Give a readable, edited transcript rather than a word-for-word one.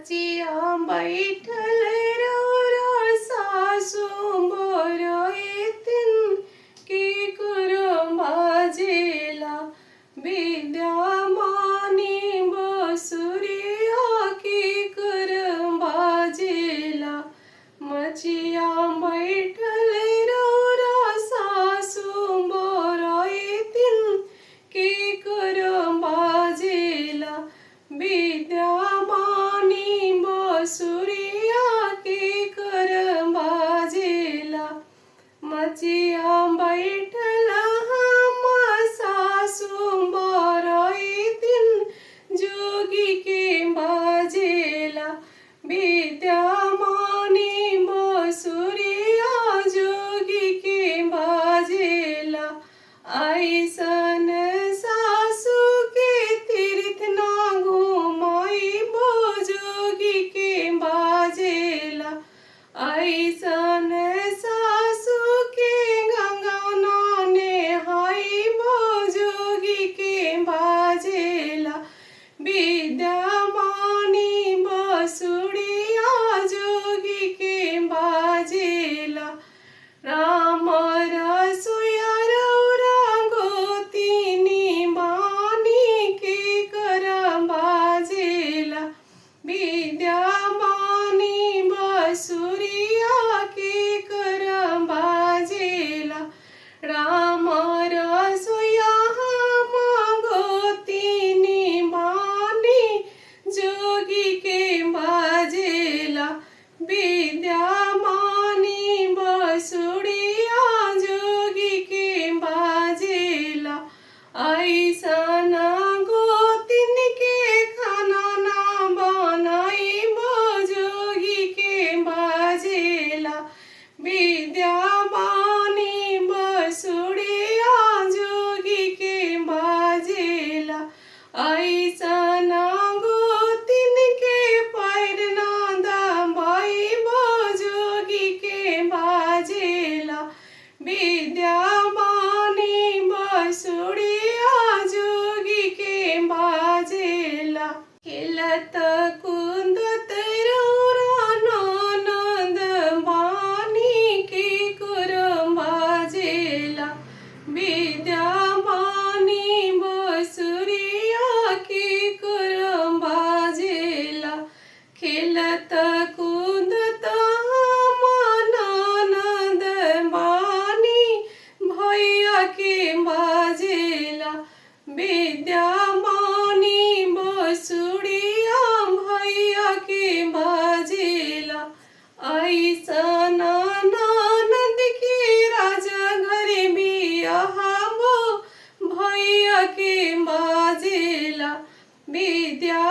मचिया बैठल रौरा सासु मोर एतिन की कुरम बाजेला विद्या मानी बसुरिया की कुरम बाजेला मचिया बैठल रौरा सासु मोर एतिन की कुरम बाजेला विद्या मानी बसुरिया के करम बाजेला मचिया बैठल हम सासु मोर दिन जोगी के बाजेला विद्या मानी बसुरिया जोगी के बाजेला ऐसन सासु के तीर्थ ना घुमाई जोगी के बाजेला ऐसन सासु के गंगा ना नेहाई जोगी के बाजेला विद्या मानी बसुरिया जोगी के बाजेला राम रसोया रौरा गोतिनी बानी के करम बाजेला विद्या मानी बसुरिया के करम बाजेला राम रसोया हम गोतिनी बानी जोगी के बाजेला विद्या मानी बसुरिया जोगी के बाजेला ऐसन गोतिन के खाना ना बनाई जोगी के बाजेला विद्या मानी बसुरिया जोगी के बाजेला ऐसन गोतिन के पैर ना दबाई जोगी के बाजेला विद्या मानी बसुरिया जोगी के बाजेला खेलत कुंदत रौरा ननद बानी के कुरम बाजेला विद्या मानी बसुरिया के कुरम बाजेला खेलत कुंदत हम ननद बानी भैया के बाजेला विद्या मानी बसुरिया भैया के बाजेला ऐसन ननद के राजा घरे बियाहबो भैया के बाजेला विद्या